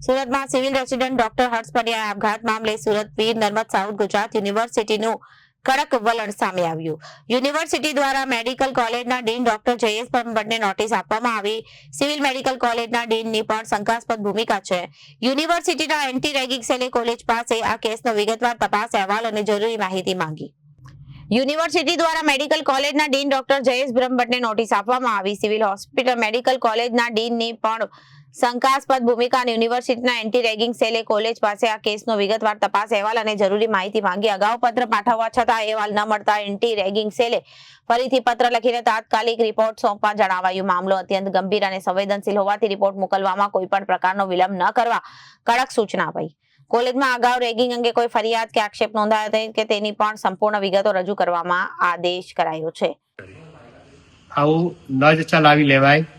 સુરતમાં civil resident doctor હર્ષ પંડ્યા આપઘાત મામલે સુરત વીર નર્મદ સાઉથ ગુજરાત યુનિવર્સિટીનું કડક વલણ સામે આવ્યું. યુનિવર્સિટી દ્વારા મેડિકલ કોલેજના ડીન ડોક્ટર જયેશ ભટ્ટને નોટિસ આપવામાં આવી. સિવિલ મેડિકલ કોલેજના ડીનની પણ શંકાસ્પદ ભૂમિકા છે. યુનિવર્સિટીના એન્ટી રેગિંગ સેલે કોલેજ પાસે આ કેસનો વિગતવાર તપાસ અહેવાલ અને જરૂરી માહિતી માંગી. યુનિવર્સિટી દ્વારા મેડિકલ કોલેજના ડીન ડોક્ટર જયેશ ભટ્ટને નોટિસ આપવામાં આવી. સિવિલ હોસ્પિટલ મેડિકલ કોલેજના ડીનની પણ શંકાસ્પદ ભૂમિકા અને યુનિવર્સિટીના એન્ટી રેગિંગ સેલે કોલેજ પાસે આ કેસનો વિગતવાર તપાસ અહેવાલ અને જરૂરી માહિતી માંગી. અગાઉ પત્ર પાઠવવા છતાં અહેવાલ ન મળતા એન્ટી રેગિંગ સેલે ફરીથી પત્ર લખીને તાત્કાલિક રિપોર્ટ સોંપવા જણાવાયું. મામલો અત્યંત ગંભીર અને સંવેદનશીલ હોવાથી રિપોર્ટ મોકલવામાં કોઈ પણ પ્રકારનો વિલંબ ન કરવા કડક સૂચના અપાઈ. કોલેજમાં અગાઉ રેગિંગ અંગે કોઈ ફરિયાદ કે આક્ષેપ નોંધાયો હતો કે તેની પણ સંપૂર્ણ વિગતો રજૂ કરવામાં આદેશ કરાયો છે. આવું ન જ ચલાવી લેવાય,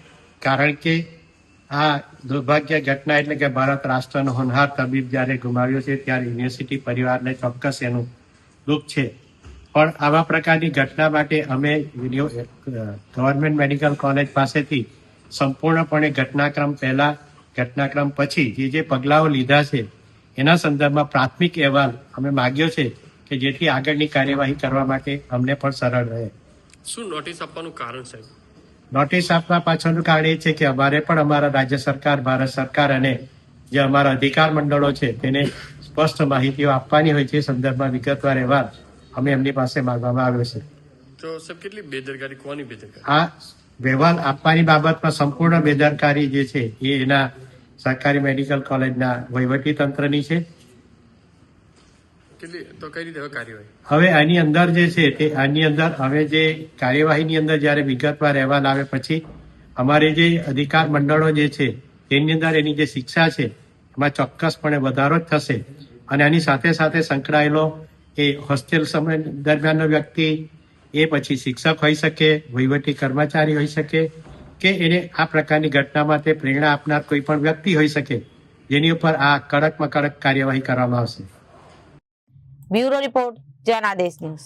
કારણ કે આ દુર્ભાગ્ય ઘટના એટલે કે ભારત રાષ્ટ્રનો હોનહાર તબીબ જ્યારે ગુમાવ્યો છે ત્યારે યુનિવર્સિટી પરિવારને ચોક્કસ એનું દુઃખ છે. પણ આવા પ્રકારની ઘટના માટે અમે ગવર્મેન્ટ મેડિકલ કોલેજ પાસેથી સંપૂર્ણપણે ઘટનાક્રમ પહેલા ઘટનાક્રમ પછી જે પગલાઓ લીધા છે એના સંદર્ભમાં પ્રાથમિક અહેવાલ અમે માગ્યો છે કે જેથી આગળની કાર્યવાહી કરવા માટે અમને પણ સરળ રહે. શું નોટિસ આપવાનું કારણ સાહેબ? નોટિસ આપવા પાછળનું કારણ એ છે કે અમારે પણ અમારા રાજ્ય સરકાર, ભારત સરકાર અને જે અમારા અધિકાર મંડળો છે તેને સ્પષ્ટ માહિતીઓ આપવાની હોય છે. એ સંદર્ભમાં વિગતવાર અહેવાલ અમે એમની પાસે માંગવામાં આવ્યો છે. તો સાહેબ કેટલી બેદરકારી, કોની બેદરકારી? આ અહેવાલ આપવાની બાબતમાં સંપૂર્ણ બેદરકારી જે છે એ એના સરકારી મેડિકલ કોલેજના વહીવટી તંત્રની છે. તો કઈ રીતે કાર્યવાહી? હવે આની અંદર જે છે તે આની અંદર હવે જે કાર્યવાહીની અંદર જ્યારે વિગતવાર અહેવાલ આવે પછી અમારે જે અધિકાર મંડળો જે છે તેની અંદર એની જે શિક્ષા છે એમાં ચોક્કસપણે વધારો જ થશે. અને આની સાથે સાથે સંકળાયેલો એ હોસ્ટેલ સમય દરમિયાનનો વ્યક્તિ, એ પછી શિક્ષક હોઈ શકે, વહીવટી કર્મચારી હોઈ શકે, કે એને આ પ્રકારની ઘટનામાં તે પ્રેરણા આપનાર કોઈ પણ વ્યક્તિ હોઈ શકે, જેની ઉપર આ કડકમાં કડક કાર્યવાહી કરવામાં આવશે. Bureau report, Janadesh news.